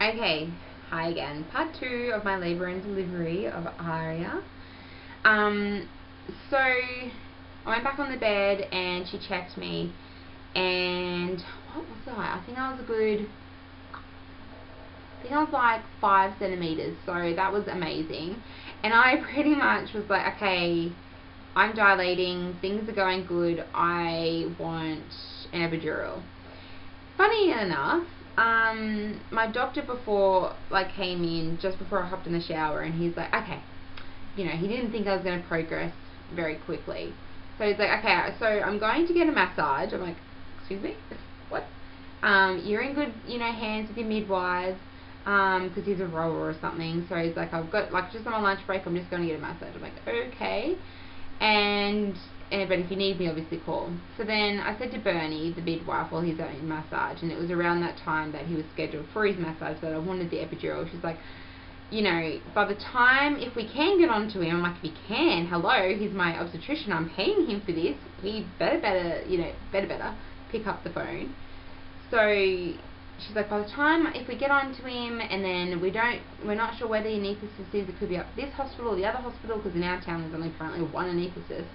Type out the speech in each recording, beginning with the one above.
Okay, hi again. Part 2 of my labour and delivery of Aria. So I went back on the bed and she checked me, and what was I? I think I was like 5 centimeters, so that was amazing. And I pretty much was like, okay, I'm dilating, things are going good, I want an epidural. Funny enough, my doctor came in just before I hopped in the shower, and he's like, okay, he didn't think I was going to progress very quickly. So he's like, okay, so I'm going to get a massage. I'm like, excuse me? What? You're in good, hands with your midwife, because he's a rower or something. So he's like, I've got, just on my lunch break, I'm just going to get a massage. I'm like, okay. But if you need me, obviously call. So then I said to Bernie, the midwife, while he's having massage, and it was around that time that he was scheduled for his massage, that I wanted the epidural. She's like, by the time, if we can get onto him, I'm like, if you can, hello, he's my obstetrician, I'm paying him for this, he better pick up the phone. So she's like, by the time, if we get onto him, and then we're not sure where the anaesthetist is, it could be up this hospital or the other hospital, because in our town there's only apparently one anaesthetist.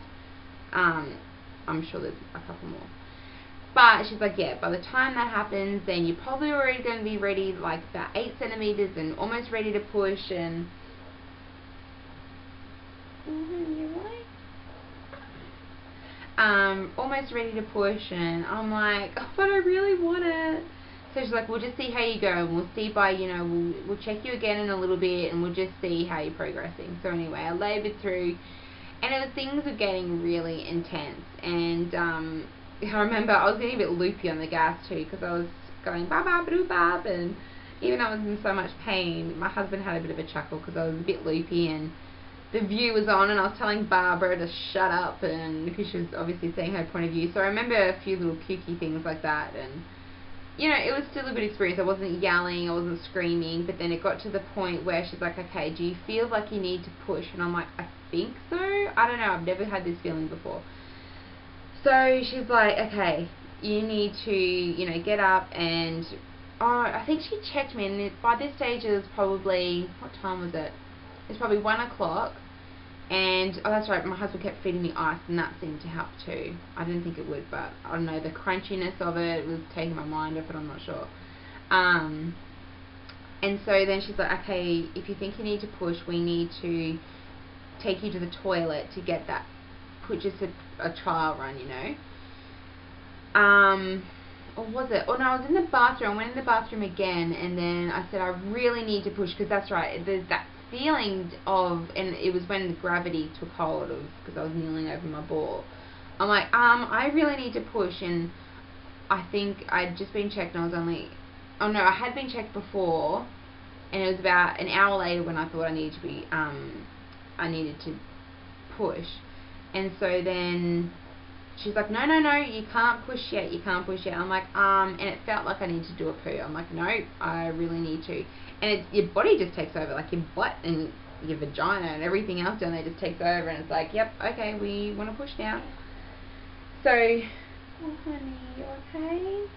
I'm sure there's a couple more. But she's like, yeah, by the time that happens, then you're probably already going to be ready, like about 8 centimeters and almost ready to push. And almost ready to push. And I'm like, oh, but I really want it. So she's like, we'll just see how you go, and we'll see by, we'll check you again in a little bit, and we'll just see how you're progressing. So anyway, I labored through, and things were getting really intense. And I remember I was getting a bit loopy on the gas too, because I was going bab, and even though I was in so much pain, my husband had a bit of a chuckle because I was a bit loopy, and the view was on, and I was telling Barbara to shut up, and because she was obviously saying her point of view. So I remember a few little pukey things like that, and it was still a good experience. I wasn't yelling, I wasn't screaming, but then it got to the point where she's like, okay, do you feel like you need to push? And I'm like, I think so. I don't know, I've never had this feeling before. So she's like, okay, you need to, get up, and I think she checked me, and by this stage it was probably, what time was it? It's probably 1 o'clock, and, oh, that's right, my husband kept feeding me ice, and that seemed to help too. I didn't think it would, but I don't know, the crunchiness of it was taking my mind off it, I'm not sure. And so then she's like, okay, if you think you need to push, we need to take you to the toilet to get that, put just a trial run, or was it? Oh no, I was in the bathroom. I went in the bathroom again, and then I said, I really need to push, because that's right, there's that feeling of, and it was when the gravity took hold of, because I was kneeling over my ball. I'm like, I really need to push, and I think I'd just been checked, and I was only, oh no, I had been checked before, and it was about an hour later when I thought I needed to push. And so then she's like, no, you can't push yet, I'm like, and it felt like I need to do a poo. I'm like, no, I really need to. And your body just takes over, like your butt and your vagina and everything else down there just takes over, and it's like, yep, okay, we want to push now. So, oh honey, you okay?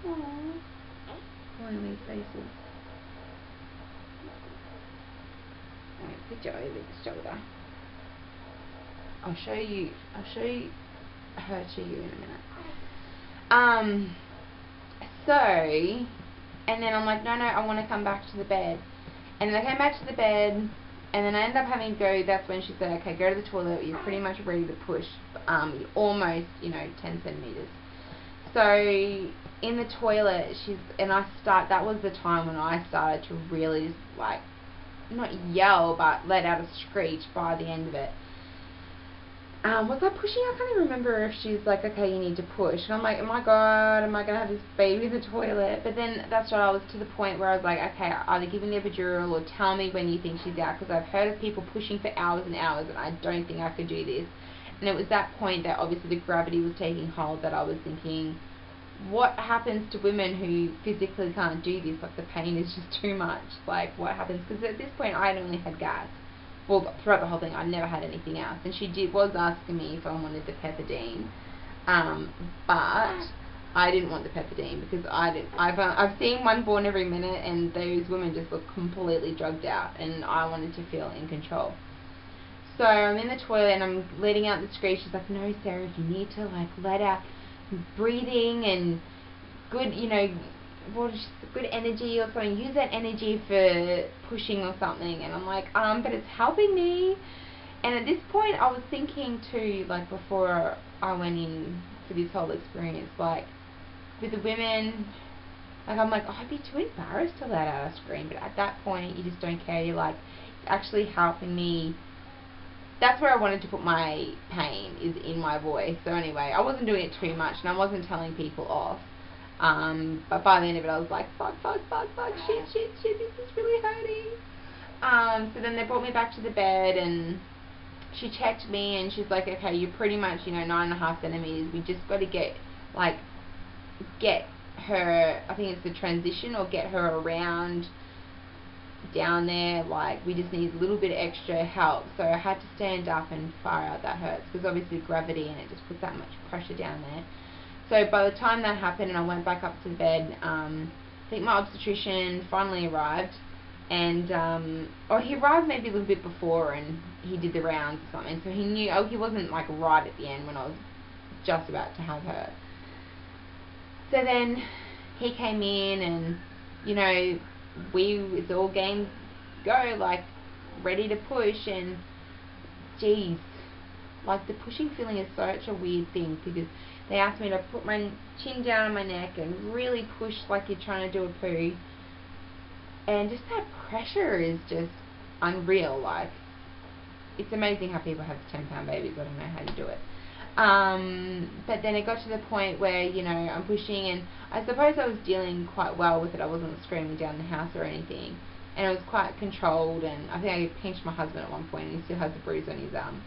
Aww. One of these faces. Alright, put you over the shoulder. I'll show you her to you in a minute. So, and then I'm like, no, I want to come back to the bed. And then I came back to the bed, and then I ended up having to go. That's when she said, okay, go to the toilet, you're pretty much ready to push, you're almost, 10 centimeters. So, in the toilet, that was the time when I started to really just, like, not yell, but let out a screech by the end of it. Was I pushing? I can't even remember if she's like, okay, you need to push. And I'm like, oh my god, am I going to have this baby in the toilet? But then that's right, I was to the point where I was like, okay, either give me the epidural or tell me when you think she's out, because I've heard of people pushing for hours and hours, and I don't think I could do this. And it was that point that obviously the gravity was taking hold, that I was thinking, what happens to women who physically can't do this? Like, the pain is just too much. Like, what happens? Because at this point I had only had gas. Well, throughout the whole thing, I never had anything else. And she was asking me if I wanted the pethidine. But I didn't want the Pepidine because I've seen one born every minute, and those women just look completely drugged out, and I wanted to feel in control. So I'm in the toilet and I'm letting out the screech. She's like, no, Sarah, you need to like let out breathing and good, good energy or something. Use that energy for pushing or something. And I'm like, but it's helping me. And at this point, I was thinking too, like before I went in for this whole experience, like with the women, like I'm like, oh, I'd be too embarrassed to let out a scream. But at that point, you just don't care. You're like, it's actually helping me. That's where I wanted to put my pain, is in my voice. So anyway, I wasn't doing it too much, and I wasn't telling people off. But by the end of it, I was like, fuck, shit, this is really hurting. So then they brought me back to the bed, and she checked me, and she's like, okay, you're pretty much, 9.5 centimeters. We just got to get her, I think it's the transition, or get her around down there. Like, we just need a little bit of extra help. So I had to stand up, and far out, that hurts, because obviously gravity, and it just puts that much pressure down there. So by the time that happened and I went back up to the bed, I think my obstetrician finally arrived, and he arrived maybe a little bit before, and he did the rounds or something, so he knew. He wasn't like right at the end when I was just about to have her. So then he came in, and it's all game go, like ready to push, and geez, like the pushing feeling is such a weird thing, because they asked me to put my chin down on my neck and really push like you're trying to do a poo, and just that pressure is just unreal. Like, it's amazing how people have 10-pound babies. I don't know how to do it. But then it got to the point where, I'm pushing, and I suppose I was dealing quite well with it. I wasn't screaming down the house or anything, and it was quite controlled, and I think I pinched my husband at one point, and he still has a bruise on his arm.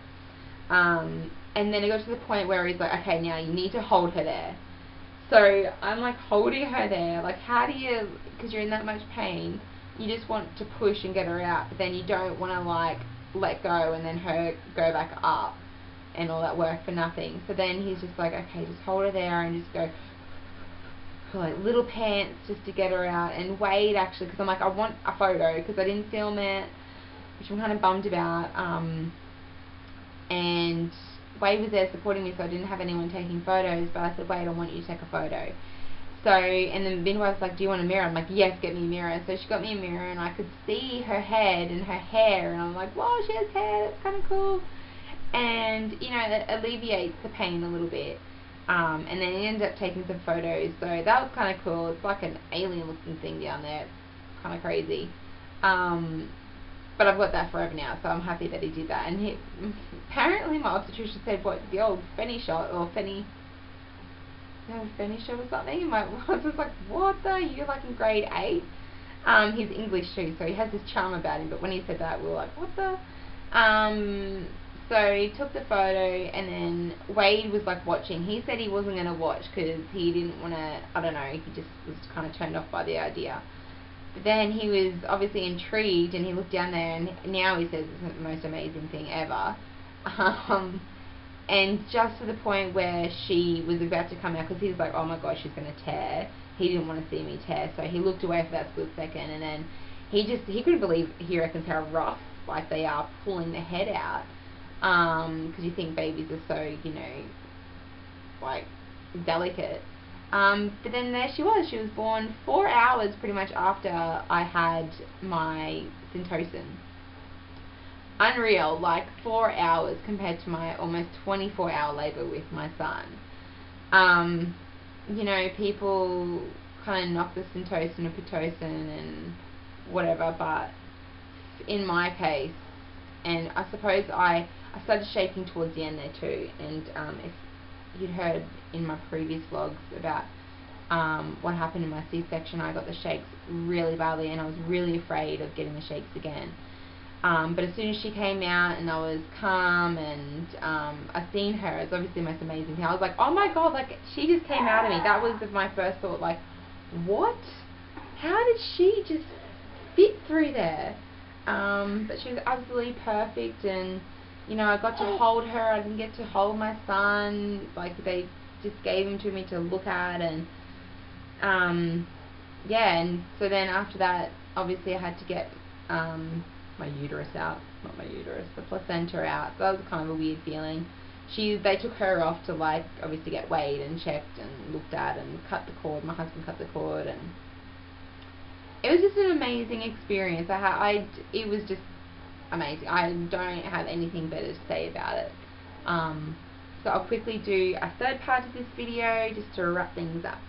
And then it got to the point where he's like, okay, now you need to hold her there. So I'm like holding her there, like how do you, because you're in that much pain, you just want to push and get her out, but then you don't want to like let go and then her go back up and all that work for nothing. So then he's just like, okay, just hold her there and just go like little pants just to get her out. And Wade actually, because I'm like, I want a photo because I didn't film it, which I'm kind of bummed about. And Wade was there supporting me, so I didn't have anyone taking photos, but I said, Wade, I want you to take a photo. So, and then the midwife was like, do you want a mirror? I'm like, yes, get me a mirror. So she got me a mirror, and I could see her head and her hair, and I'm like, wow, she has hair, that's kind of cool. And, it alleviates the pain a little bit. And then he ended up taking some photos, so that was kind of cool. It's like an alien looking thing down there. It's kind of crazy. But I've got that forever now, so I'm happy that he did that. And apparently my obstetrician said, what, the old Fenny shot, or Fenny shot or something? And I was just like, what the, you're like in grade 8? He's English too, so he has this charm about him, but when he said that, we were like, what the? So he took the photo, and then Wade was like watching. He said he wasn't going to watch because he didn't want to, I don't know, he just was kind of turned off by the idea. But then he was obviously intrigued, and he looked down there, and now he says it's the most amazing thing ever. And just to the point where she was about to come out, because he was like, oh my god, she's going to tear. He didn't want to see me tear, so he looked away for that split second, and then he couldn't believe, he reckons, how rough like they are pulling the head out. Because you think babies are so, like delicate. But then there she was born 4 hours pretty much after I had my Syntocin. Unreal, like 4 hours compared to my almost 24-hour labour with my son. People kind of knock the Syntocin or Pitocin and whatever, but in my case, and I suppose I started shaking towards the end there too, and if you'd heard in my previous vlogs about what happened in my C-section, I got the shakes really badly, and I was really afraid of getting the shakes again. But as soon as she came out and I was calm, and I seen her, it's obviously the most amazing thing. I was like, oh my god, like she just came out of me. That was my first thought, like, what? How did she just fit through there? But she was absolutely perfect, and I got to hold her. I didn't get to hold my son. Like, they just gave him to me to look at, and yeah, and so then after that, obviously I had to get my uterus out, not my uterus, the placenta out. So that was kind of a weird feeling. They took her off to, like, obviously get weighed and checked and looked at and cut the cord. My husband cut the cord, and it was just an amazing experience. It was just amazing. I don't have anything better to say about it. So I'll quickly do a third part of this video just to wrap things up.